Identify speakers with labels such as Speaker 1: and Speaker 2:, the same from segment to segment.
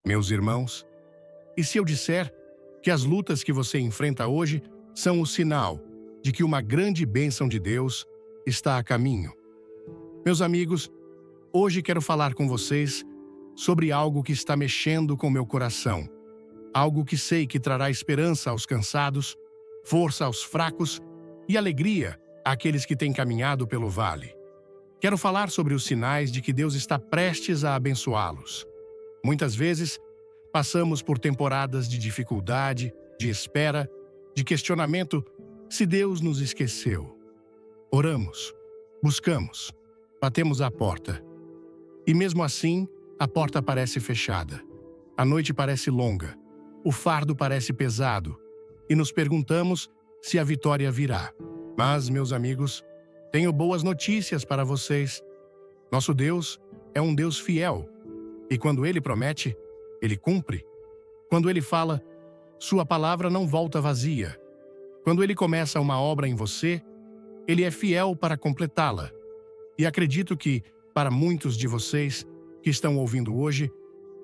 Speaker 1: meus irmãos? E se eu disser que as lutas que você enfrenta hoje são o sinal de que uma grande bênção de Deus está a caminho? Meus amigos, hoje quero falar com vocês sobre algo que está mexendo com meu coração. Algo que sei que trará esperança aos cansados, força aos fracos e alegria àqueles que têm caminhado pelo vale. Quero falar sobre os sinais de que Deus está prestes a abençoá-los. Muitas vezes, passamos por temporadas de dificuldade, de espera, de questionamento se Deus nos esqueceu. Oramos, buscamos, batemos à porta. E mesmo assim, a porta parece fechada. A noite parece longa. O fardo parece pesado. E nos perguntamos se a vitória virá. Mas, meus amigos, tenho boas notícias para vocês. Nosso Deus é um Deus fiel. E quando Ele promete, Ele cumpre. Quando Ele fala, sua palavra não volta vazia. Quando Ele começa uma obra em você, Ele é fiel para completá-la. E acredito que, para muitos de vocês que estão ouvindo hoje,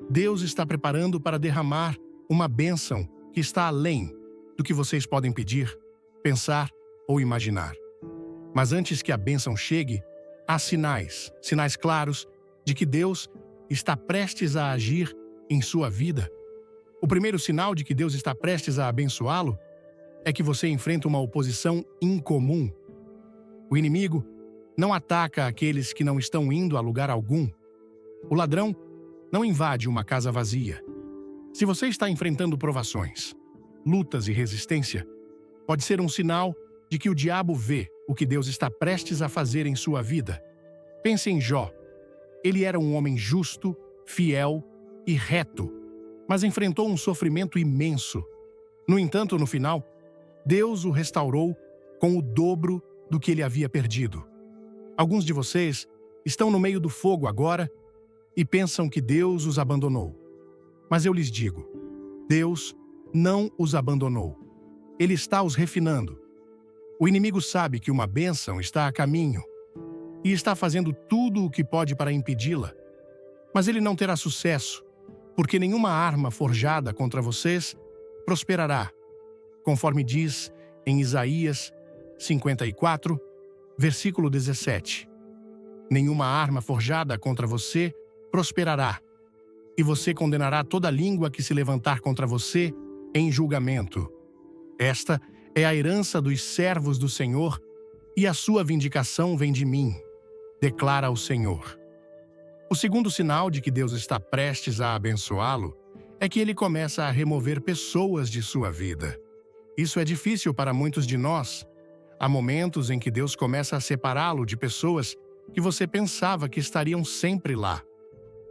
Speaker 1: Deus está preparando para derramar uma bênção que está além do que vocês podem pedir, pensar ou imaginar. Mas antes que a bênção chegue, há sinais claros de que Deus está prestes a agir em sua vida. O primeiro sinal de que Deus está prestes a abençoá-lo é que você enfrenta uma oposição incomum. O inimigo não ataca aqueles que não estão indo a lugar algum. O ladrão não invade uma casa vazia. Se você está enfrentando provações, lutas e resistência, pode ser um sinal de que o diabo vê o que Deus está prestes a fazer em sua vida. Pense em Jó. Ele era um homem justo, fiel e reto, mas enfrentou um sofrimento imenso. No entanto, no final, Deus o restaurou com o dobro do que ele havia perdido. Alguns de vocês estão no meio do fogo agora e pensam que Deus os abandonou. Mas eu lhes digo, Deus não os abandonou. Ele está os refinando. O inimigo sabe que uma bênção está a caminho e está fazendo tudo o que pode para impedi-la. Mas ele não terá sucesso, porque nenhuma arma forjada contra vocês prosperará, conforme diz em Isaías 54, versículo 17. Nenhuma arma forjada contra você prosperará, e você condenará toda língua que se levantar contra você em julgamento. Esta é a herança dos servos do Senhor, e a sua vindicação vem de mim, declara o Senhor. O segundo sinal de que Deus está prestes a abençoá-lo é que ele começa a remover pessoas de sua vida. Isso é difícil para muitos de nós. Há momentos em que Deus começa a separá-lo de pessoas que você pensava que estariam sempre lá.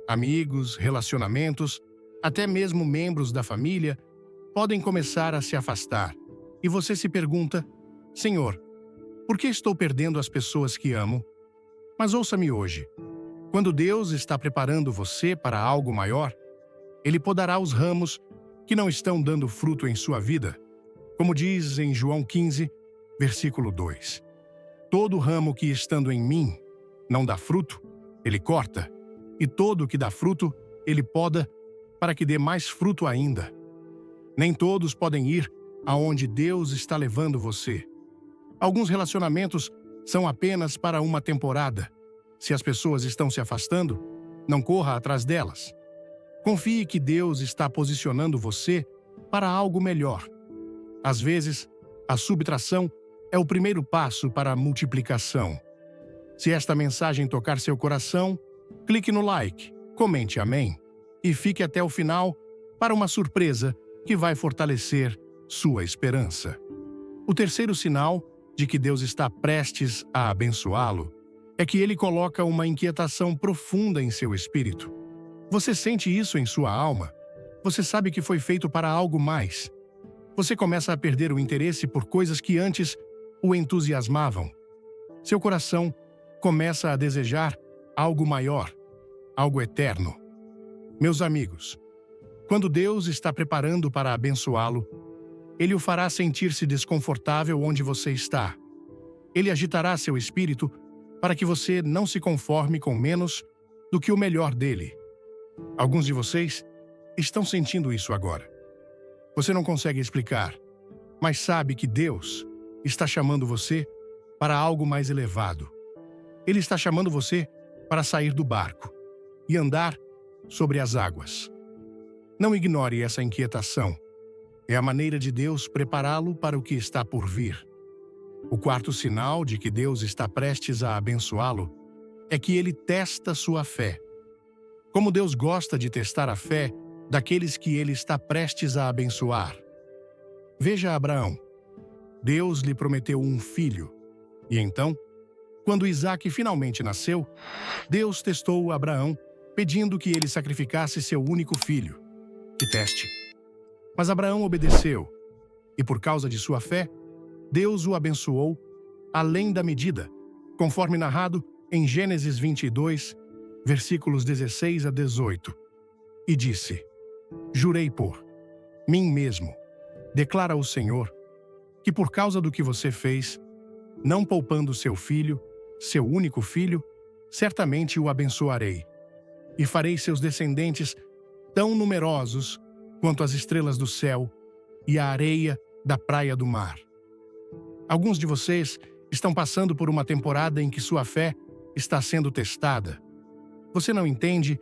Speaker 1: Amigos, relacionamentos, até mesmo membros da família podem começar a se afastar. E você se pergunta, Senhor, por que estou perdendo as pessoas que amo? Mas ouça-me hoje. Quando Deus está preparando você para algo maior, Ele podará os ramos que não estão dando fruto em sua vida. Como diz em João 15, versículo 2. Todo ramo que estando em mim não dá fruto, Ele corta, e todo que dá fruto, Ele poda, para que dê mais fruto ainda. Nem todos podem ir aonde Deus está levando você. Alguns relacionamentos são apenas para uma temporada. Se as pessoas estão se afastando, não corra atrás delas. Confie que Deus está posicionando você para algo melhor. Às vezes, a subtração é o primeiro passo para a multiplicação. Se esta mensagem tocar seu coração, clique no like, comente amém e fique até o final para uma surpresa que vai fortalecer sua esperança. O terceiro sinal de que Deus está prestes a abençoá-lo é que Ele coloca uma inquietação profunda em seu espírito. Você sente isso em sua alma? Você sabe que foi feito para algo mais. Você começa a perder o interesse por coisas que antes o entusiasmavam. Seu coração começa a desejar algo maior, algo eterno. Meus amigos, quando Deus está preparando para abençoá-lo, Ele o fará sentir-se desconfortável onde você está. Ele agitará seu espírito para que você não se conforme com menos do que o melhor dele. Alguns de vocês estão sentindo isso agora. Você não consegue explicar, mas sabe que Deus está chamando você para algo mais elevado. Ele está chamando você para sair do barco e andar sobre as águas. Não ignore essa inquietação. É a maneira de Deus prepará-lo para o que está por vir. O quarto sinal de que Deus está prestes a abençoá-lo é que ele testa sua fé. Como Deus gosta de testar a fé daqueles que ele está prestes a abençoar. Veja Abraão. Deus lhe prometeu um filho. E então, quando Isaque finalmente nasceu, Deus testou Abraão, pedindo que ele sacrificasse seu único filho. Que teste! Mas Abraão obedeceu, e por causa de sua fé, Deus o abençoou além da medida, conforme narrado em Gênesis 22, versículos 16 a 18. E disse: Jurei por mim mesmo, declara o Senhor, que por causa do que você fez, não poupando seu filho, seu único filho, certamente o abençoarei, e farei seus descendentes tão numerosos quanto as estrelas do céu e a areia da praia do mar. Alguns de vocês estão passando por uma temporada em que sua fé está sendo testada. Você não entende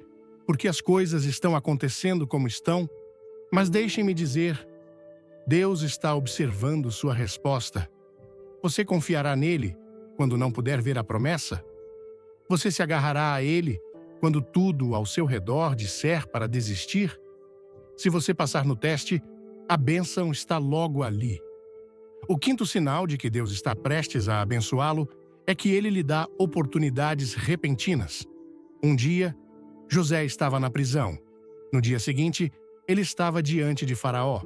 Speaker 1: por que as coisas estão acontecendo como estão, mas deixem-me dizer, Deus está observando sua resposta. Você confiará nele quando não puder ver a promessa? Você se agarrará a ele quando tudo ao seu redor disser para desistir? Se você passar no teste, a bênção está logo ali. O quinto sinal de que Deus está prestes a abençoá-lo é que ele lhe dá oportunidades repentinas. Um dia, José estava na prisão. No dia seguinte, ele estava diante de Faraó.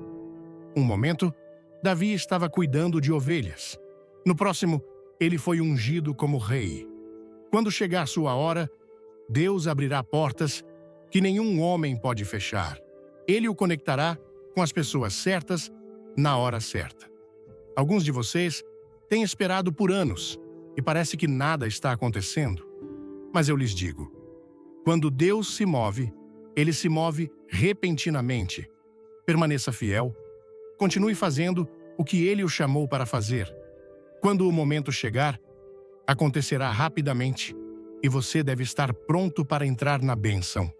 Speaker 1: Um momento, Davi estava cuidando de ovelhas. No próximo, ele foi ungido como rei. Quando chegar sua hora, Deus abrirá portas que nenhum homem pode fechar. Ele o conectará com as pessoas certas na hora certa. Alguns de vocês têm esperado por anos e parece que nada está acontecendo. Mas eu lhes digo, quando Deus se move, ele se move repentinamente. Permaneça fiel, continue fazendo o que ele o chamou para fazer. Quando o momento chegar, acontecerá rapidamente e você deve estar pronto para entrar na bênção.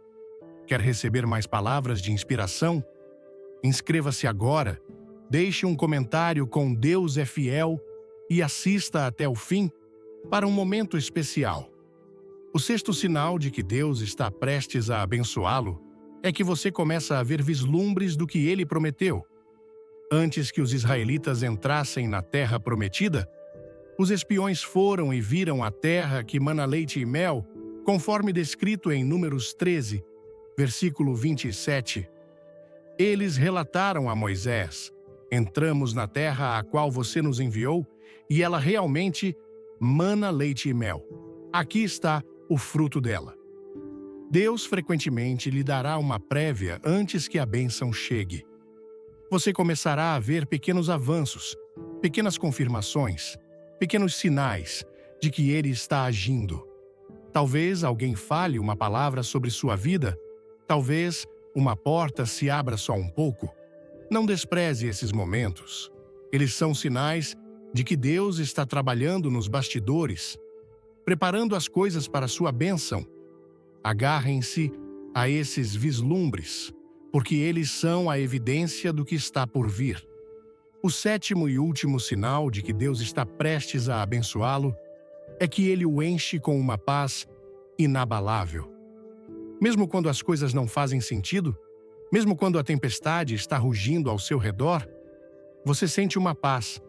Speaker 1: Quer receber mais palavras de inspiração? Inscreva-se agora, deixe um comentário com Deus é Fiel e assista até o fim para um momento especial. O sexto sinal de que Deus está prestes a abençoá-lo é que você começa a ver vislumbres do que ele prometeu. Antes que os israelitas entrassem na terra prometida, os espiões foram e viram a terra que mana leite e mel, conforme descrito em Números 13, versículo 27. Eles relataram a Moisés: entramos na terra a qual você nos enviou, e ela realmente mana leite e mel. Aqui está o fruto dela. Deus frequentemente lhe dará uma prévia antes que a bênção chegue. Você começará a ver pequenos avanços, pequenas confirmações, pequenos sinais de que ele está agindo. Talvez alguém fale uma palavra sobre sua vida, talvez uma porta se abra só um pouco. Não despreze esses momentos. Eles são sinais de que Deus está trabalhando nos bastidores, preparando as coisas para sua bênção. Agarrem-se a esses vislumbres, porque eles são a evidência do que está por vir. O sétimo e último sinal de que Deus está prestes a abençoá-lo é que ele o enche com uma paz inabalável. Mesmo quando as coisas não fazem sentido, mesmo quando a tempestade está rugindo ao seu redor, você sente uma paz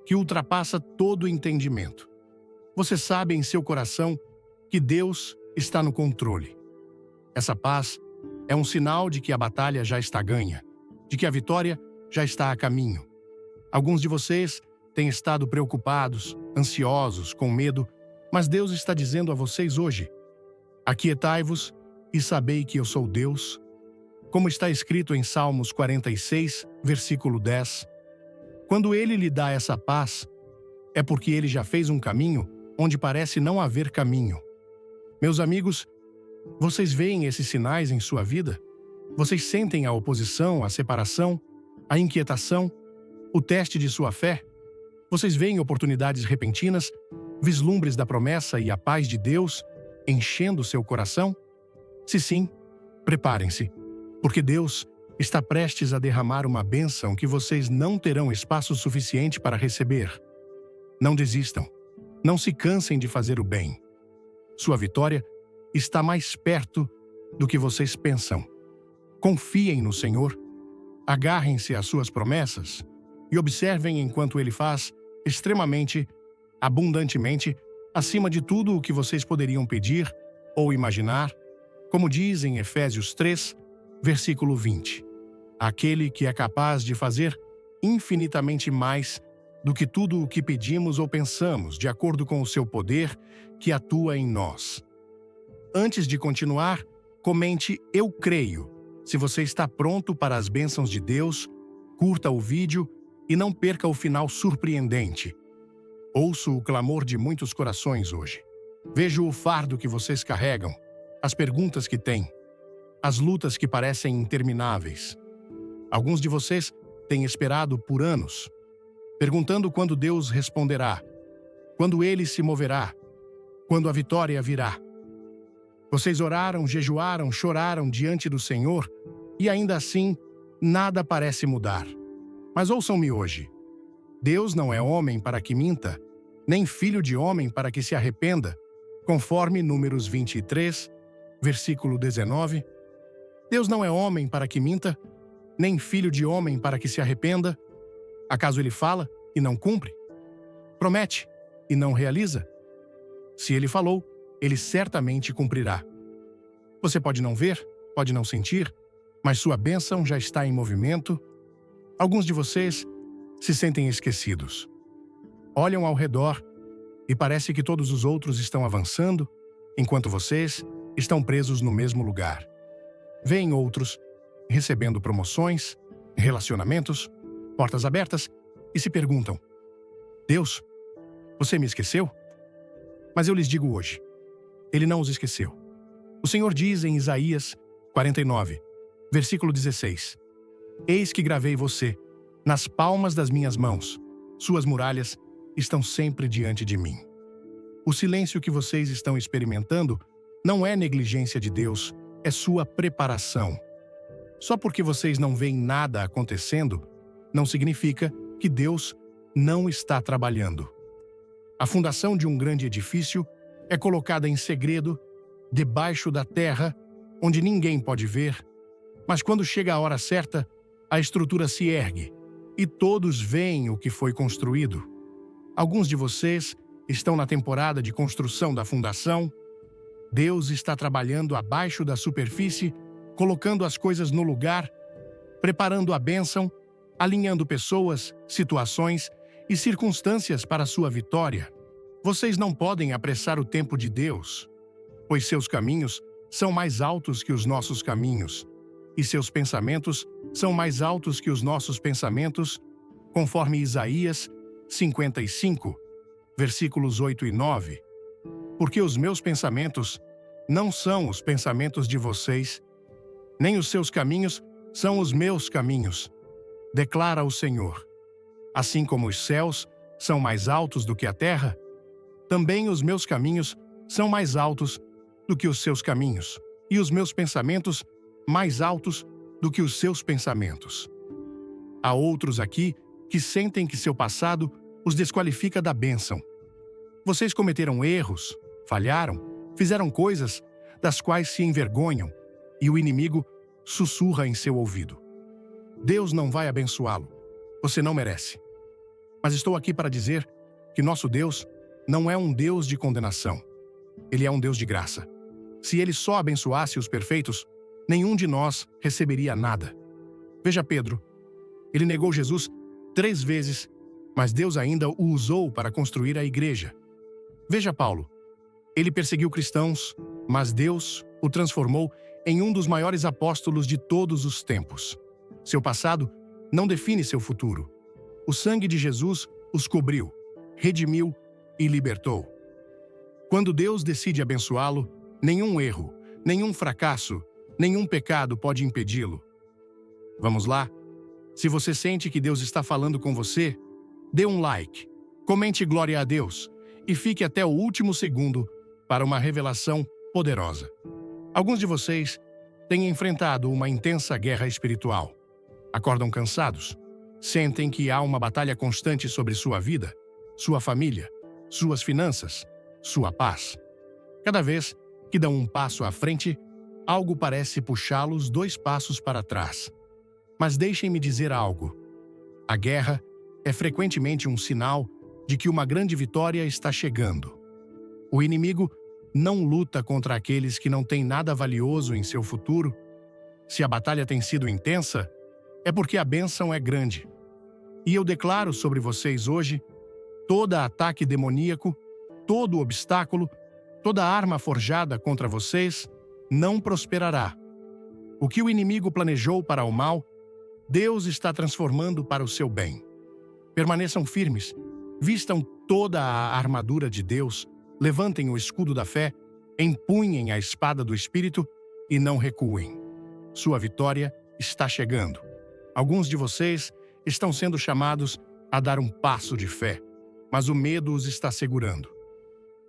Speaker 1: que ultrapassa todo o entendimento. Você sabe em seu coração que Deus está no controle. Essa paz é um sinal de que a batalha já está ganha, de que a vitória já está a caminho. Alguns de vocês têm estado preocupados, ansiosos, com medo, mas Deus está dizendo a vocês hoje: aquietai-vos e sabei que eu sou Deus. Como está escrito em Salmos 46, versículo 10, quando ele lhe dá essa paz, é porque ele já fez um caminho onde parece não haver caminho. Meus amigos, vocês veem esses sinais em sua vida? Vocês sentem a oposição, a separação, a inquietação, o teste de sua fé? Vocês veem oportunidades repentinas, vislumbres da promessa e a paz de Deus enchendo seu coração? Se sim, preparem-se, porque Deus está prestes a derramar uma bênção que vocês não terão espaço suficiente para receber. Não desistam. Não se cansem de fazer o bem. Sua vitória está mais perto do que vocês pensam. Confiem no Senhor, agarrem-se às suas promessas e observem enquanto Ele faz extremamente, abundantemente, acima de tudo o que vocês poderiam pedir ou imaginar, como diz em Efésios 3, versículo 20. Aquele que é capaz de fazer infinitamente mais do que tudo o que pedimos ou pensamos, de acordo com o seu poder que atua em nós. Antes de continuar, comente "Eu creio". Se você está pronto para as bênçãos de Deus, curta o vídeo e não perca o final surpreendente. Ouço o clamor de muitos corações hoje. Vejo o fardo que vocês carregam, as perguntas que têm, as lutas que parecem intermináveis. Alguns de vocês têm esperado por anos, perguntando quando Deus responderá, quando Ele se moverá, quando a vitória virá. Vocês oraram, jejuaram, choraram diante do Senhor e ainda assim nada parece mudar. Mas ouçam-me hoje. Deus não é homem para que minta, nem filho de homem para que se arrependa, conforme Números 23, versículo 19. Deus não é homem para que minta, nem filho de homem para que se arrependa. Acaso ele fala e não cumpre? Promete e não realiza? Se ele falou, ele certamente cumprirá. Você pode não ver, pode não sentir, mas sua bênção já está em movimento. Alguns de vocês se sentem esquecidos. Olham ao redor e parece que todos os outros estão avançando, enquanto vocês estão presos no mesmo lugar. Veem outros recebendo promoções, relacionamentos, portas abertas e se perguntam: Deus, você me esqueceu? Mas eu lhes digo hoje, Ele não os esqueceu. O Senhor diz em Isaías 49, versículo 16: Eis que gravei você nas palmas das minhas mãos, suas muralhas estão sempre diante de mim. O silêncio que vocês estão experimentando não é negligência de Deus, é sua preparação. Só porque vocês não veem nada acontecendo, não significa que Deus não está trabalhando. A fundação de um grande edifício é colocada em segredo, debaixo da terra, onde ninguém pode ver, mas quando chega a hora certa, a estrutura se ergue e todos veem o que foi construído. Alguns de vocês estão na temporada de construção da fundação. Deus está trabalhando abaixo da superfície, colocando as coisas no lugar, preparando a bênção, alinhando pessoas, situações e circunstâncias para a sua vitória. Vocês não podem apressar o tempo de Deus, pois seus caminhos são mais altos que os nossos caminhos, e seus pensamentos são mais altos que os nossos pensamentos, conforme Isaías 55, versículos 8 e 9. Porque os meus pensamentos não são os pensamentos de vocês, nem os seus caminhos são os meus caminhos, declara o Senhor. Assim como os céus são mais altos do que a terra, também os meus caminhos são mais altos do que os seus caminhos, e os meus pensamentos mais altos do que os seus pensamentos. Há outros aqui que sentem que seu passado os desqualifica da bênção. Vocês cometeram erros, falharam, fizeram coisas das quais se envergonham, e o inimigo sussurra em seu ouvido: Deus não vai abençoá-lo. Você não merece. Mas estou aqui para dizer que nosso Deus não é um Deus de condenação. Ele é um Deus de graça. Se Ele só abençoasse os perfeitos, nenhum de nós receberia nada. Veja Pedro. Ele negou Jesus 3 vezes, mas Deus ainda o usou para construir a igreja. Veja Paulo. Ele perseguiu cristãos, mas Deus o transformou em um dos maiores apóstolos de todos os tempos. Seu passado não define seu futuro. O sangue de Jesus os cobriu, redimiu e libertou. Quando Deus decide abençoá-lo, nenhum erro, nenhum fracasso, Nenhum pecado pode impedi-lo. Vamos lá? Se você sente que Deus está falando com você, dê um like, comente glória a Deus e fique até o último segundo para uma revelação poderosa. Alguns de vocês têm enfrentado uma intensa guerra espiritual. Acordam cansados, sentem que há uma batalha constante sobre sua vida, sua família, suas finanças, sua paz. Cada vez que dão um passo à frente, algo parece puxá-los 2 passos para trás. Mas deixem-me dizer algo. A guerra é frequentemente um sinal de que uma grande vitória está chegando. O inimigo não luta contra aqueles que não têm nada valioso em seu futuro. Se a batalha tem sido intensa, é porque a bênção é grande. E eu declaro sobre vocês hoje, todo ataque demoníaco, todo obstáculo, toda arma forjada contra vocês não prosperará. O que o inimigo planejou para o mal, Deus está transformando para o seu bem. Permaneçam firmes, vistam toda a armadura de Deus, levantem o escudo da fé, empunhem a espada do Espírito e não recuem. Sua vitória está chegando. Alguns de vocês estão sendo chamados a dar um passo de fé, mas o medo os está segurando.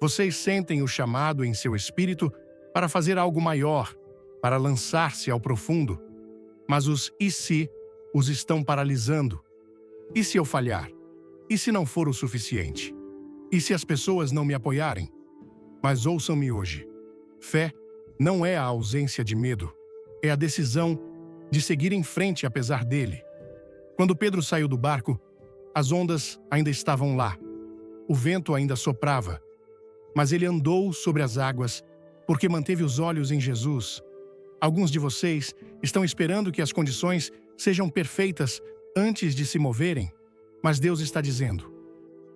Speaker 1: Vocês sentem o chamado em seu espírito para fazer algo maior, para lançar-se ao profundo, mas os "e se" os estão paralisando. E se eu falhar? E se não for o suficiente? E se as pessoas não me apoiarem? Mas ouçam-me hoje. Fé não é a ausência de medo, é a decisão de seguir em frente apesar dele. Quando Pedro saiu do barco, as ondas ainda estavam lá. O vento ainda soprava, mas ele andou sobre as águas porque manteve os olhos em Jesus. Alguns de vocês estão esperando que as condições sejam perfeitas antes de se moverem, mas Deus está dizendo: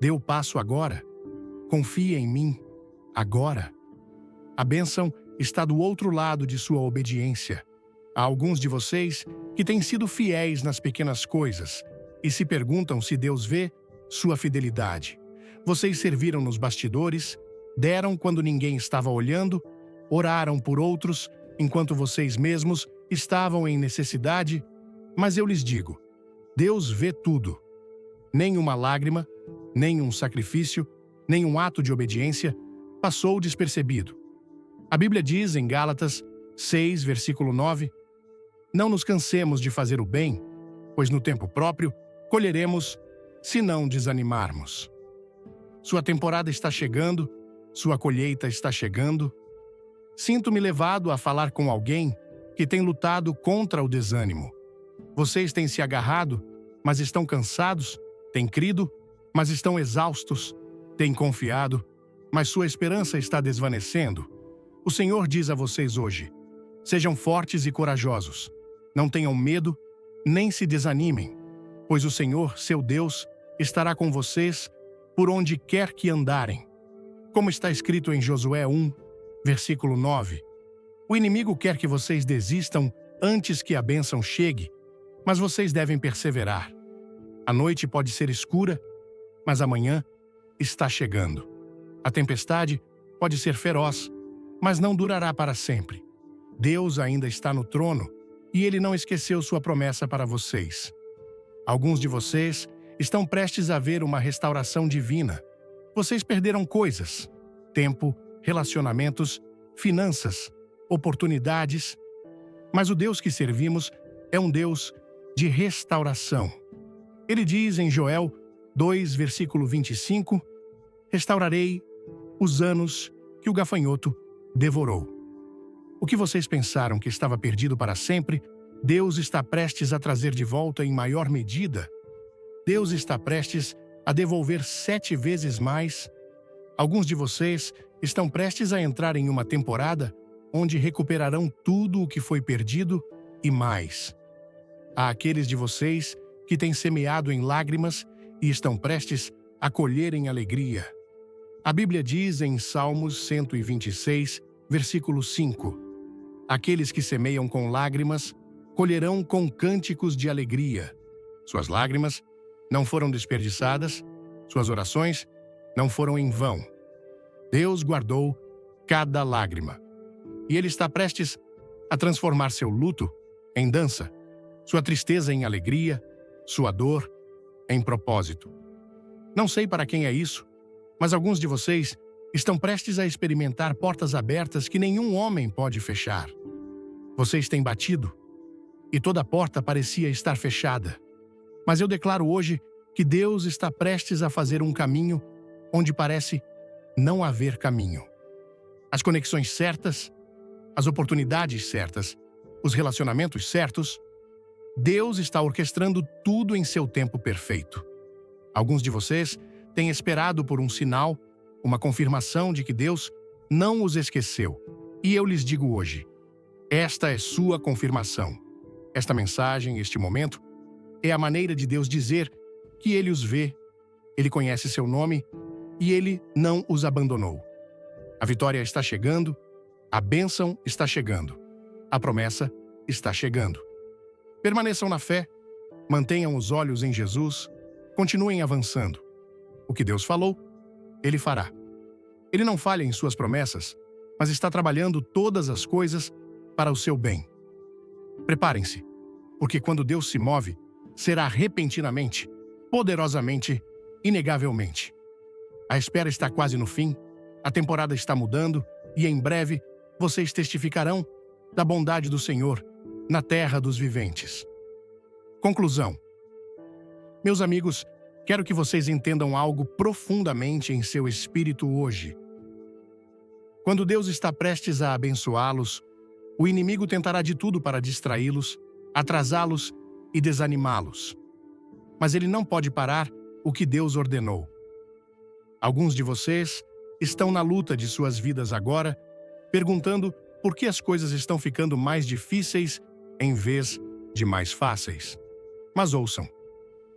Speaker 1: dê o passo agora. Confie em mim, agora. A bênção está do outro lado de sua obediência. Há alguns de vocês que têm sido fiéis nas pequenas coisas e se perguntam se Deus vê sua fidelidade. Vocês serviram nos bastidores, deram quando ninguém estava olhando, oraram por outros enquanto vocês mesmos estavam em necessidade, mas eu lhes digo, Deus vê tudo. Nem uma lágrima, nem um sacrifício, nem um ato de obediência passou despercebido. A Bíblia diz em Gálatas 6, versículo 9, não nos cansemos de fazer o bem, pois no tempo próprio colheremos se não desanimarmos. Sua temporada está chegando, sua colheita está chegando. Sinto-me levado a falar com alguém que tem lutado contra o desânimo. Vocês têm se agarrado, mas estão cansados, têm crido, mas estão exaustos, têm confiado, mas sua esperança está desvanecendo. O Senhor diz a vocês hoje, sejam fortes e corajosos. Não tenham medo, nem se desanimem, pois o Senhor, seu Deus, estará com vocês por onde quer que andarem. Como está escrito em Josué 1, versículo 9, o inimigo quer que vocês desistam antes que a bênção chegue, mas vocês devem perseverar. A noite pode ser escura, mas amanhã está chegando. A tempestade pode ser feroz, mas não durará para sempre. Deus ainda está no trono e Ele não esqueceu sua promessa para vocês. Alguns de vocês estão prestes a ver uma restauração divina. Vocês perderam coisas, tempo, relacionamentos, finanças, oportunidades. Mas o Deus que servimos é um Deus de restauração. Ele diz em Joel 2, versículo 25, restaurarei os anos que o gafanhoto devorou. O que vocês pensaram que estava perdido para sempre, Deus está prestes a trazer de volta em maior medida. Deus está prestes a devolver 7 vezes mais. Alguns de vocês estão prestes a entrar em uma temporada onde recuperarão tudo o que foi perdido e mais. Há aqueles de vocês que têm semeado em lágrimas e estão prestes a colher em alegria. A Bíblia diz em Salmos 126, versículo 5, aqueles que semeiam com lágrimas colherão com cânticos de alegria. Suas lágrimas não foram desperdiçadas, suas orações não foram em vão. Deus guardou cada lágrima. E Ele está prestes a transformar seu luto em dança, sua tristeza em alegria, sua dor em propósito. Não sei para quem é isso, mas alguns de vocês estão prestes a experimentar portas abertas que nenhum homem pode fechar. Vocês têm batido, e toda a porta parecia estar fechada. Mas eu declaro hoje que Deus está prestes a fazer um caminho onde parece não haver caminho. As conexões certas, as oportunidades certas, os relacionamentos certos, Deus está orquestrando tudo em seu tempo perfeito. Alguns de vocês têm esperado por um sinal, uma confirmação de que Deus não os esqueceu. E eu lhes digo hoje, esta é sua confirmação. Esta mensagem, este momento, é a maneira de Deus dizer que Ele os vê, Ele conhece seu nome e Ele não os abandonou. A vitória está chegando, a bênção está chegando, a promessa está chegando. Permaneçam na fé, mantenham os olhos em Jesus, continuem avançando. O que Deus falou, Ele fará. Ele não falha em suas promessas, mas está trabalhando todas as coisas para o seu bem. Preparem-se, porque quando Deus se move, será repentinamente, poderosamente, inegavelmente. A espera está quase no fim, a temporada está mudando e em breve vocês testificarão da bondade do Senhor na terra dos viventes. Conclusão. Meus amigos, quero que vocês entendam algo profundamente em seu espírito hoje. Quando Deus está prestes a abençoá-los, o inimigo tentará de tudo para distraí-los, atrasá-los e desanimá-los. Mas ele não pode parar o que Deus ordenou. Alguns de vocês estão na luta de suas vidas agora, perguntando por que as coisas estão ficando mais difíceis em vez de mais fáceis. Mas ouçam,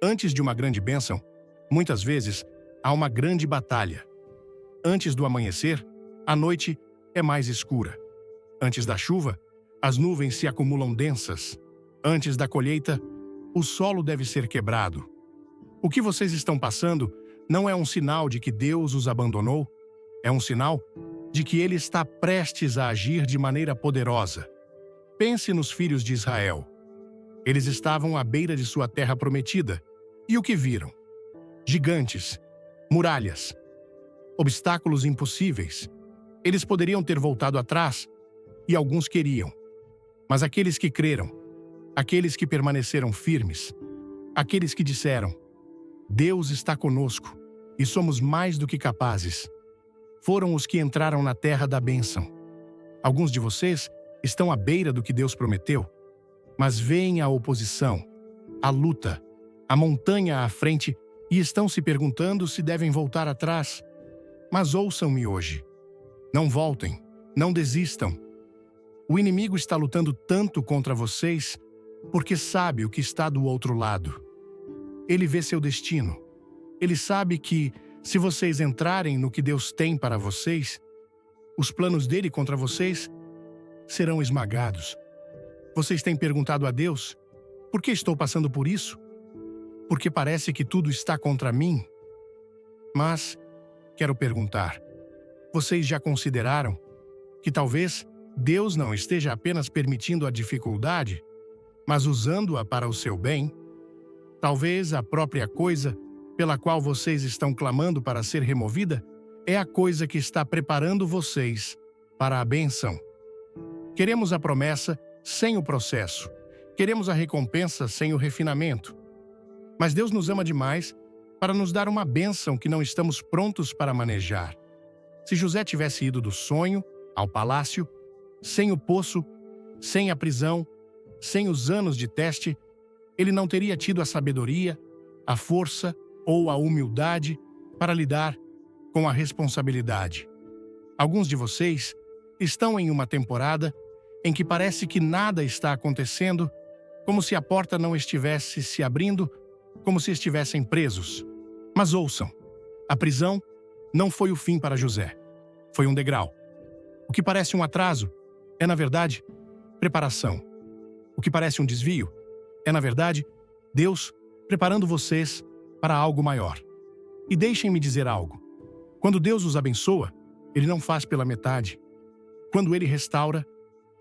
Speaker 1: antes de uma grande bênção, muitas vezes há uma grande batalha. Antes do amanhecer, a noite é mais escura. Antes da chuva, as nuvens se acumulam densas. Antes da colheita, o solo deve ser quebrado. O que vocês estão passando não é um sinal de que Deus os abandonou, é um sinal de que Ele está prestes a agir de maneira poderosa. Pense nos filhos de Israel. Eles estavam à beira de sua terra prometida. E o que viram? Gigantes, muralhas, obstáculos impossíveis. Eles poderiam ter voltado atrás, e alguns queriam. Mas aqueles que creram, aqueles que permaneceram firmes, aqueles que disseram, Deus está conosco e somos mais do que capazes, foram os que entraram na terra da bênção. Alguns de vocês estão à beira do que Deus prometeu, mas veem a oposição, a luta, a montanha à frente e estão se perguntando se devem voltar atrás. Mas ouçam-me hoje. Não voltem, não desistam. O inimigo está lutando tanto contra vocês porque sabe o que está do outro lado. Ele vê seu destino. Ele sabe que, se vocês entrarem no que Deus tem para vocês, os planos dele contra vocês serão esmagados. Vocês têm perguntado a Deus, por que estou passando por isso? Porque parece que tudo está contra mim. Mas, quero perguntar, vocês já consideraram que talvez Deus não esteja apenas permitindo a dificuldade, mas usando-a para o seu bem? Talvez a própria coisa pela qual vocês estão clamando para ser removida é a coisa que está preparando vocês para a bênção. Queremos a promessa sem o processo. Queremos a recompensa sem o refinamento. Mas Deus nos ama demais para nos dar uma bênção que não estamos prontos para manejar. Se José tivesse ido do sonho ao palácio, sem o poço, sem a prisão, sem os anos de teste, ele não teria tido a sabedoria, a força ou a humildade para lidar com a responsabilidade. Alguns de vocês estão em uma temporada em que parece que nada está acontecendo, como se a porta não estivesse se abrindo, como se estivessem presos. Mas ouçam, a prisão não foi o fim para José. Foi um degrau. O que parece um atraso é, na verdade, preparação. O que parece um desvio é, na verdade, Deus preparando vocês para algo maior. E deixem-me dizer algo. Quando Deus os abençoa, Ele não faz pela metade. Quando Ele restaura,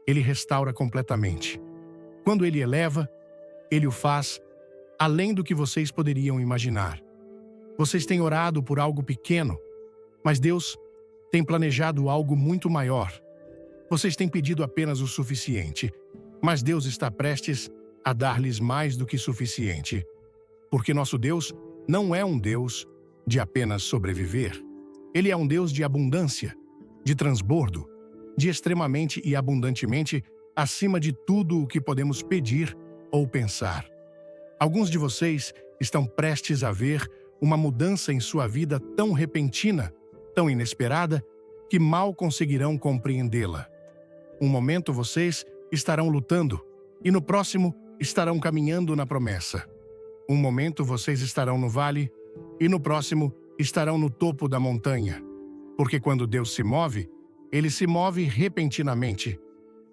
Speaker 1: Ele restaura completamente. Quando Ele eleva, Ele o faz além do que vocês poderiam imaginar. Vocês têm orado por algo pequeno, mas Deus tem planejado algo muito maior. Vocês têm pedido apenas o suficiente, mas Deus está prestes a dar-lhes mais do que suficiente. Porque nosso Deus não é um Deus de apenas sobreviver. Ele é um Deus de abundância, de transbordo, de extremamente e abundantemente acima de tudo o que podemos pedir ou pensar. Alguns de vocês estão prestes a ver uma mudança em sua vida tão repentina, tão inesperada, que mal conseguirão compreendê-la. Um momento vocês estarão lutando, e no próximo estarão caminhando na promessa. Um momento vocês estarão no vale, e no próximo estarão no topo da montanha. Porque quando Deus se move, Ele se move repentinamente.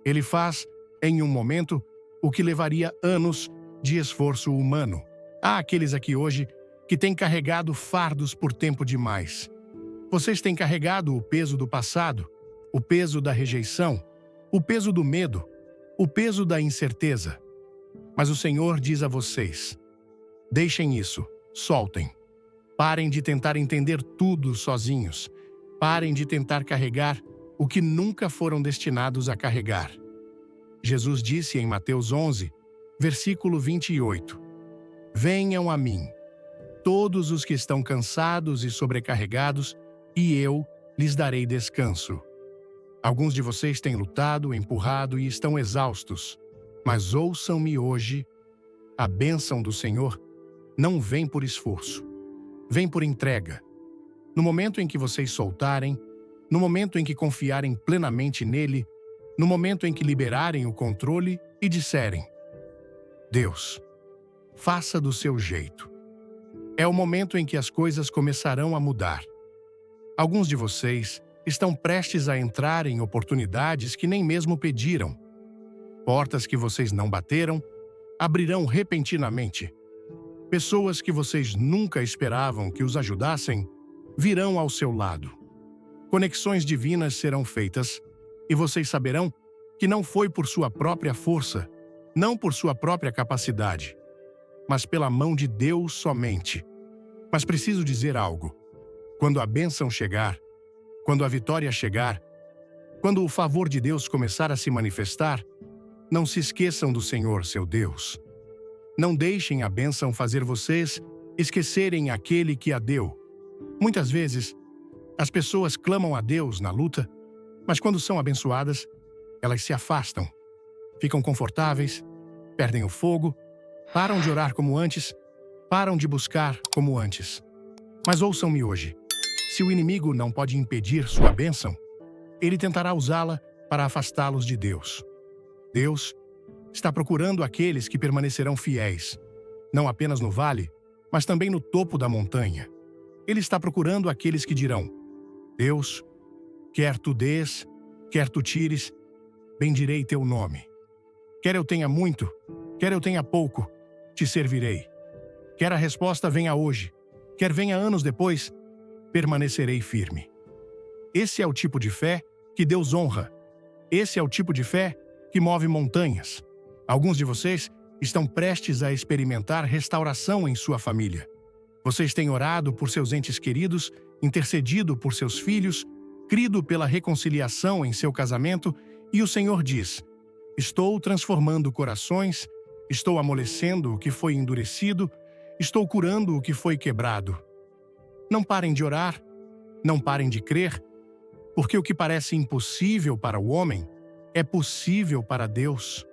Speaker 1: Ele faz, em um momento, o que levaria anos de esforço humano. Há aqueles aqui hoje que têm carregado fardos por tempo demais. Vocês têm carregado o peso do passado, o peso da rejeição, o peso do medo, o peso da incerteza. Mas o Senhor diz a vocês: deixem isso, soltem. Parem de tentar entender tudo sozinhos. Parem de tentar carregar o que nunca foram destinados a carregar. Jesus disse em Mateus 11, versículo 28, venham a mim, todos os que estão cansados e sobrecarregados, e eu lhes darei descanso. Alguns de vocês têm lutado, empurrado e estão exaustos, mas ouçam-me hoje, a bênção do Senhor não vem por esforço, vem por entrega. No momento em que vocês soltarem, no momento em que confiarem plenamente nele, no momento em que liberarem o controle e disserem: Deus, faça do seu jeito. É o momento em que as coisas começarão a mudar. Alguns de vocês estão prestes a entrar em oportunidades que nem mesmo pediram. Portas que vocês não bateram abrirão repentinamente. Pessoas que vocês nunca esperavam que os ajudassem virão ao seu lado. Conexões divinas serão feitas e vocês saberão que não foi por sua própria força, não por sua própria capacidade, mas pela mão de Deus somente. Mas preciso dizer algo. Quando a bênção chegar, quando a vitória chegar, quando o favor de Deus começar a se manifestar, não se esqueçam do Senhor, seu Deus. Não deixem a bênção fazer vocês esquecerem aquele que a deu. Muitas vezes, as pessoas clamam a Deus na luta, mas quando são abençoadas, elas se afastam, ficam confortáveis, perdem o fogo, param de orar como antes, param de buscar como antes. Mas ouçam-me hoje. Se o inimigo não pode impedir sua bênção, ele tentará usá-la para afastá-los de Deus. Deus está procurando aqueles que permanecerão fiéis, não apenas no vale, mas também no topo da montanha. Ele está procurando aqueles que dirão: Deus, quer tu dês, quer tu tires, bendirei teu nome. Quer eu tenha muito, quer eu tenha pouco, te servirei. Quer a resposta venha hoje, quer venha anos depois, permanecerei firme. Esse é o tipo de fé que Deus honra. Esse é o tipo de fé que move montanhas. Alguns de vocês estão prestes a experimentar restauração em sua família. Vocês têm orado por seus entes queridos, intercedido por seus filhos, crido pela reconciliação em seu casamento, e o Senhor diz: estou transformando corações, estou amolecendo o que foi endurecido, estou curando o que foi quebrado. Não parem de orar, não parem de crer, porque o que parece impossível para o homem é possível para Deus.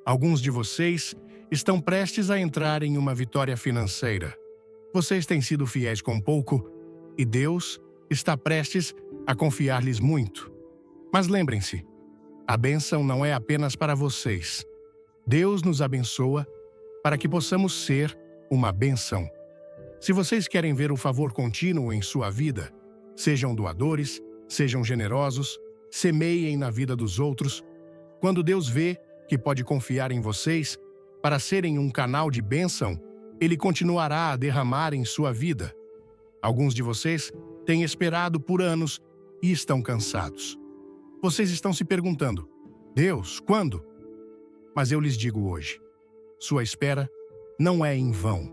Speaker 1: Alguns de vocês estão prestes a entrar em uma vitória financeira. Vocês têm sido fiéis com pouco e Deus está prestes a confiar-lhes muito. Mas lembrem-se, a bênção não é apenas para vocês. Deus nos abençoa para que possamos ser uma bênção. Se vocês querem ver o favor contínuo em sua vida, sejam doadores, sejam generosos, semeiem na vida dos outros. Quando Deus vê que pode confiar em vocês para serem um canal de bênção, Ele continuará a derramar em sua vida. Alguns de vocês têm esperado por anos e estão cansados. Vocês estão se perguntando: Deus, quando? Mas eu lhes digo hoje: sua espera não é em vão.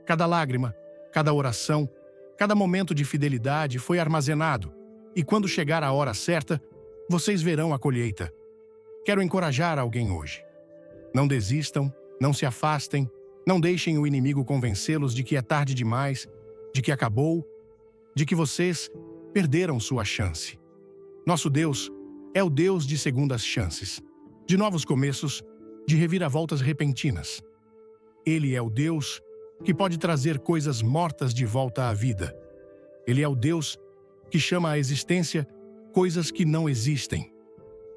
Speaker 1: Cada lágrima, cada oração, cada momento de fidelidade foi armazenado, e quando chegar a hora certa, vocês verão a colheita. Quero encorajar alguém hoje. Não desistam, não se afastem, não deixem o inimigo convencê-los de que é tarde demais, de que acabou, de que vocês perderam sua chance. Nosso Deus é o Deus de segundas chances, de novos começos, de reviravoltas repentinas. Ele é o Deus que pode trazer coisas mortas de volta à vida. Ele é o Deus que chama à existência coisas que não existem.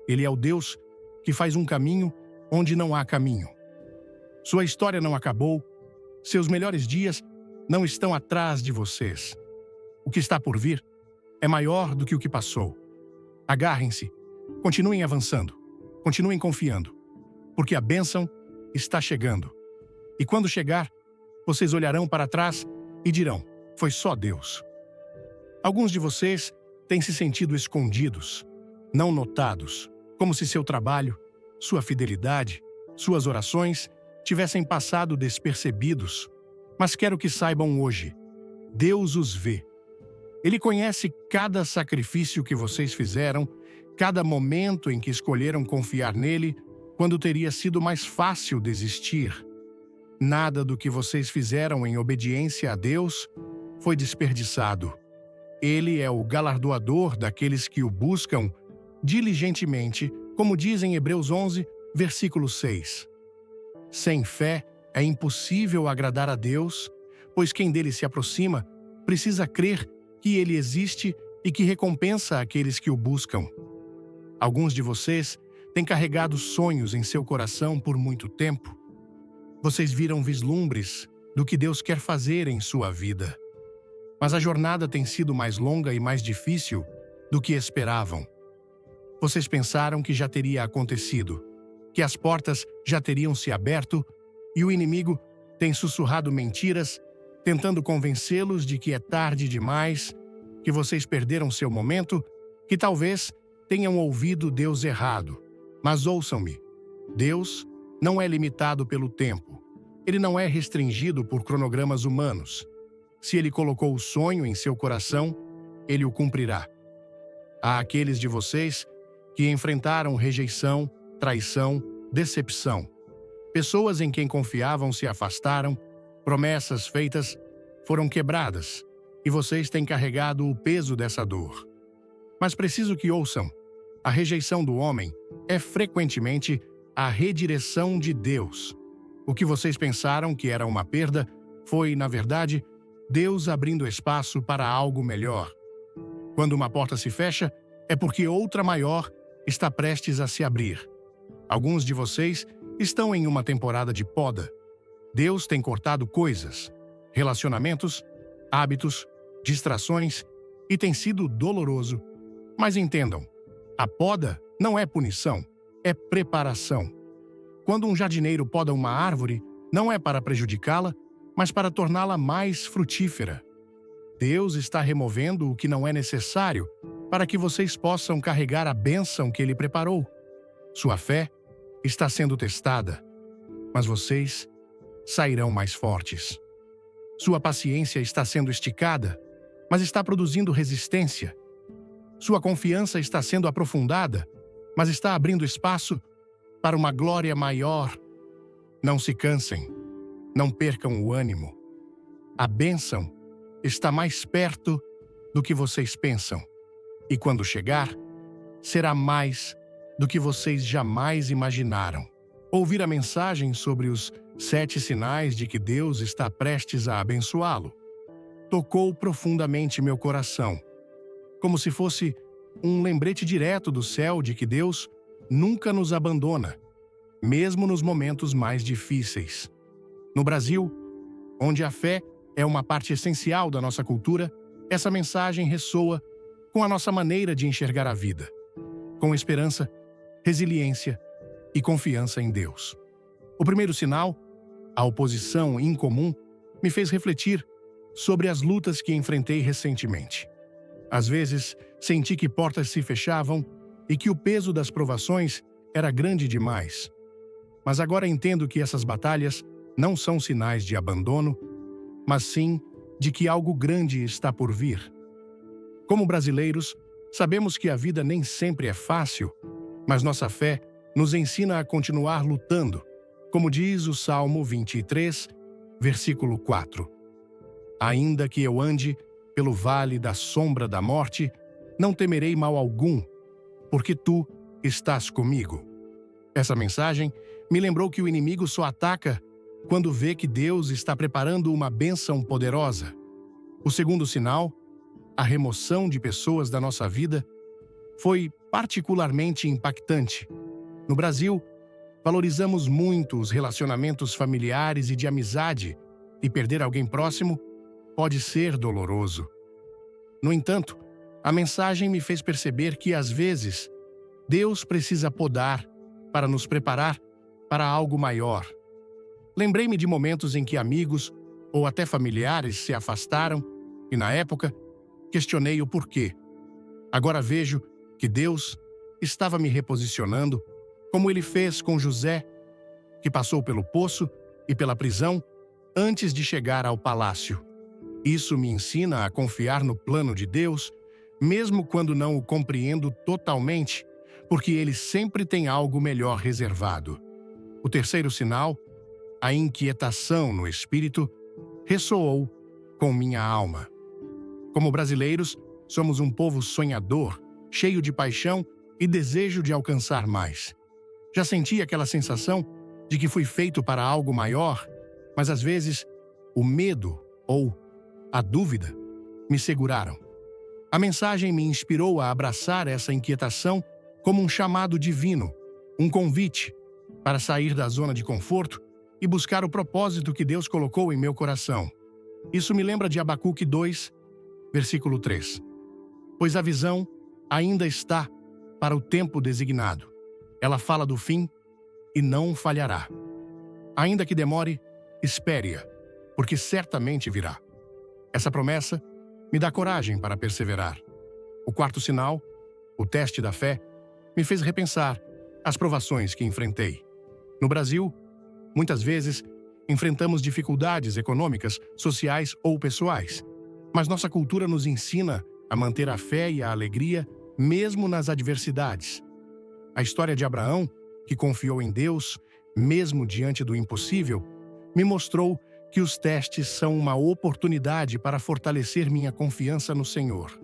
Speaker 1: Ele é o Deus que faz um caminho onde não há caminho. Sua história não acabou, seus melhores dias não estão atrás de vocês. O que está por vir é maior do que o que passou. Agarrem-se, continuem avançando, continuem confiando, porque a bênção está chegando. E quando chegar, vocês olharão para trás e dirão: foi só Deus. Alguns de vocês têm se sentido escondidos, não notados, como se seu trabalho, sua fidelidade, suas orações tivessem passado despercebidos. Mas quero que saibam hoje: Deus os vê. Ele conhece cada sacrifício que vocês fizeram, cada momento em que escolheram confiar nele, quando teria sido mais fácil desistir. Nada do que vocês fizeram em obediência a Deus foi desperdiçado. Ele é o galardoador daqueles que o buscam diligentemente, como diz em Hebreus 11, versículo 6. Sem fé é impossível agradar a Deus, pois quem dele se aproxima precisa crer que ele existe e que recompensa aqueles que o buscam. Alguns de vocês têm carregado sonhos em seu coração por muito tempo. Vocês viram vislumbres do que Deus quer fazer em sua vida. Mas a jornada tem sido mais longa e mais difícil do que esperavam. Vocês pensaram que já teria acontecido, que as portas já teriam se aberto e o inimigo tem sussurrado mentiras, tentando convencê-los de que é tarde demais, que vocês perderam seu momento, que talvez tenham ouvido Deus errado. Mas ouçam-me: Deus não é limitado pelo tempo. Ele não é restringido por cronogramas humanos. Se ele colocou o sonho em seu coração, ele o cumprirá. Há aqueles de vocês que enfrentaram rejeição, traição, decepção. Pessoas em quem confiavam se afastaram, promessas feitas foram quebradas, e vocês têm carregado o peso dessa dor. Mas preciso que ouçam: a rejeição do homem é frequentemente a redireção de Deus. O que vocês pensaram que era uma perda foi, na verdade, Deus abrindo espaço para algo melhor. Quando uma porta se fecha, é porque outra maior está prestes a se abrir. Alguns de vocês estão em uma temporada de poda. Deus tem cortado coisas, relacionamentos, hábitos, distrações, e tem sido doloroso. Mas entendam, a poda não é punição, é preparação. Quando um jardineiro poda uma árvore, não é para prejudicá-la, mas para torná-la mais frutífera. Deus está removendo o que não é necessário para que vocês possam carregar a bênção que Ele preparou. Sua fé está sendo testada, mas vocês sairão mais fortes. Sua paciência está sendo esticada, mas está produzindo resistência. Sua confiança está sendo aprofundada, mas está abrindo espaço para uma glória maior. Não se cansem, não percam o ânimo. A bênção está mais perto do que vocês pensam, e quando chegar, será mais do que vocês jamais imaginaram. Ouvir a mensagem sobre os 7 sinais de que Deus está prestes a abençoá-lo tocou profundamente meu coração, como se fosse um lembrete direto do céu de que Deus nunca nos abandona, mesmo nos momentos mais difíceis. No Brasil, onde a fé é uma parte essencial da nossa cultura, essa mensagem ressoa com a nossa maneira de enxergar a vida, com esperança, resiliência e confiança em Deus. O primeiro sinal, a oposição incomum, me fez refletir sobre as lutas que enfrentei recentemente. Às vezes, senti que portas se fechavam e que o peso das provações era grande demais. Mas agora entendo que essas batalhas não são sinais de abandono, mas sim de que algo grande está por vir. Como brasileiros, sabemos que a vida nem sempre é fácil, mas nossa fé nos ensina a continuar lutando, como diz o Salmo 23, versículo 4. Ainda que eu ande pelo vale da sombra da morte, não temerei mal algum, porque tu estás comigo. Essa mensagem me lembrou que o inimigo só ataca quando vê que Deus está preparando uma bênção poderosa. O segundo sinal, a remoção de pessoas da nossa vida, foi particularmente impactante. No Brasil, valorizamos muito os relacionamentos familiares e de amizade, e perder alguém próximo pode ser doloroso. No entanto, a mensagem me fez perceber que, às vezes, Deus precisa podar para nos preparar para algo maior. Lembrei-me de momentos em que amigos ou até familiares se afastaram e, na época, questionei o porquê. Agora vejo que Deus estava me reposicionando, como ele fez com José, que passou pelo poço e pela prisão antes de chegar ao palácio. Isso me ensina a confiar no plano de Deus, mesmo quando não o compreendo totalmente, porque ele sempre tem algo melhor reservado. O terceiro sinal, a inquietação no espírito, ressoou com minha alma. Como brasileiros, somos um povo sonhador, cheio de paixão e desejo de alcançar mais. Já senti aquela sensação de que fui feito para algo maior, mas às vezes o medo ou a dúvida me seguraram. A mensagem me inspirou a abraçar essa inquietação como um chamado divino, um convite para sair da zona de conforto e buscar o propósito que Deus colocou em meu coração. Isso me lembra de Abacuque 2, versículo 3. Pois a visão ainda está para o tempo designado. Ela fala do fim e não falhará. Ainda que demore, espere-a, porque certamente virá. Essa promessa me dá coragem para perseverar. O quarto sinal, o teste da fé, me fez repensar as provações que enfrentei. No Brasil, muitas vezes, enfrentamos dificuldades econômicas, sociais ou pessoais, mas nossa cultura nos ensina a manter a fé e a alegria mesmo nas adversidades. A história de Abraão, que confiou em Deus, mesmo diante do impossível, me mostrou que os testes são uma oportunidade para fortalecer minha confiança no Senhor.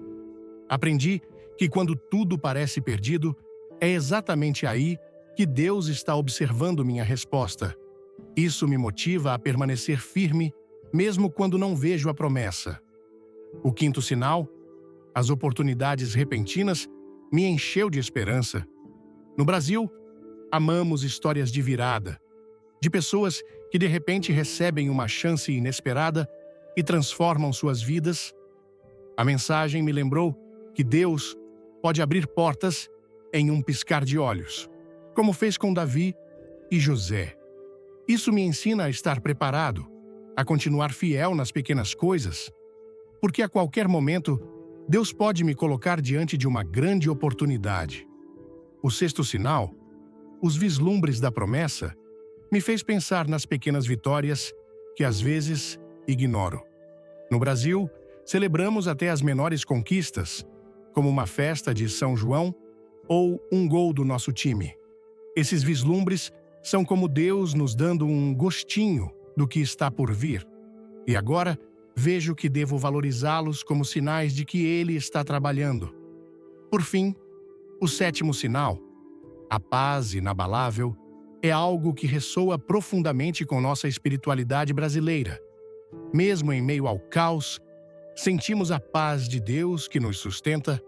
Speaker 1: Aprendi que quando tudo parece perdido, é exatamente aí que Deus está observando minha resposta. Isso me motiva a permanecer firme, mesmo quando não vejo a promessa. O quinto sinal, as oportunidades repentinas, me encheu de esperança. No Brasil, amamos histórias de virada, de pessoas que de repente recebem uma chance inesperada e transformam suas vidas. A mensagem me lembrou que Deus pode abrir portas em um piscar de olhos, como fez com Davi e José. Isso me ensina a estar preparado, a continuar fiel nas pequenas coisas, porque a qualquer momento Deus pode me colocar diante de uma grande oportunidade. O sexto sinal, os vislumbres da promessa, me fez pensar nas pequenas vitórias que às vezes ignoro. No Brasil, celebramos até as menores conquistas, como uma festa de São João ou um gol do nosso time. Esses vislumbres são como Deus nos dando um gostinho do que está por vir. E agora, vejo que devo valorizá-los como sinais de que Ele está trabalhando. Por fim, o sétimo sinal, a paz inabalável, é algo que ressoa profundamente com nossa espiritualidade brasileira. Mesmo em meio ao caos, sentimos a paz de Deus que nos sustenta,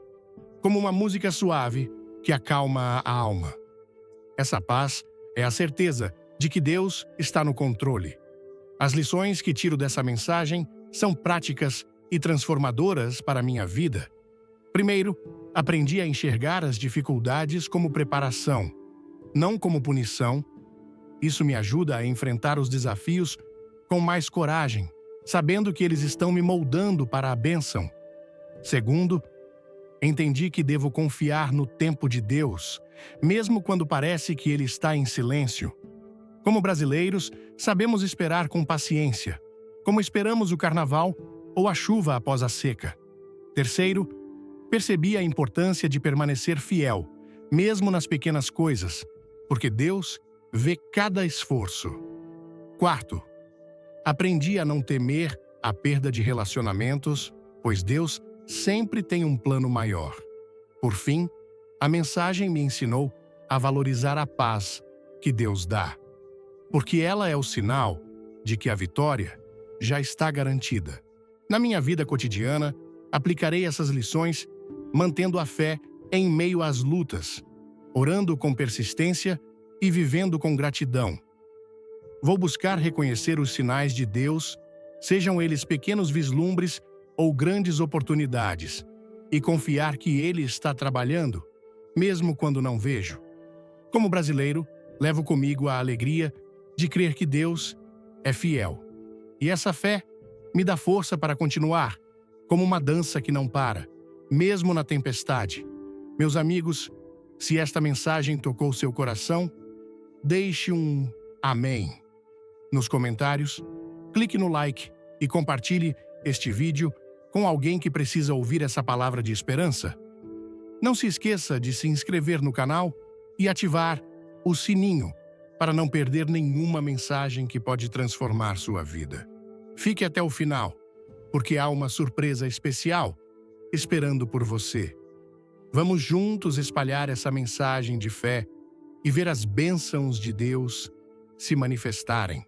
Speaker 1: como uma música suave que acalma a alma. Essa paz é a certeza de que Deus está no controle. As lições que tiro dessa mensagem são práticas e transformadoras para a minha vida. Primeiro, aprendi a enxergar as dificuldades como preparação, não como punição. Isso me ajuda a enfrentar os desafios com mais coragem, sabendo que eles estão me moldando para a bênção. Segundo, Entendi que devo confiar no tempo de Deus, mesmo quando parece que Ele está em silêncio. Como brasileiros, sabemos esperar com paciência, como esperamos o carnaval ou a chuva após a seca. Terceiro, percebi a importância de permanecer fiel, mesmo nas pequenas coisas, porque Deus vê cada esforço. Quarto, aprendi a não temer a perda de relacionamentos, pois Deus sempre tem um plano maior. Por fim, a mensagem me ensinou a valorizar a paz que Deus dá, porque ela é o sinal de que a vitória já está garantida. Na minha vida cotidiana, aplicarei essas lições mantendo a fé em meio às lutas, orando com persistência e vivendo com gratidão. Vou buscar reconhecer os sinais de Deus, sejam eles pequenos vislumbres ou grandes oportunidades, e confiar que Ele está trabalhando, mesmo quando não vejo. Como brasileiro, levo comigo a alegria de crer que Deus é fiel. E essa fé me dá força para continuar, como uma dança que não para, mesmo na tempestade. Meus amigos, se esta mensagem tocou seu coração, deixe um amém nos comentários, clique no like e compartilhe este vídeo com alguém que precisa ouvir essa palavra de esperança. Não se esqueça de se inscrever no canal e ativar o sininho para não perder nenhuma mensagem que pode transformar sua vida. Fique até o final, porque há uma surpresa especial esperando por você. Vamos juntos espalhar essa mensagem de fé e ver as bênçãos de Deus se manifestarem.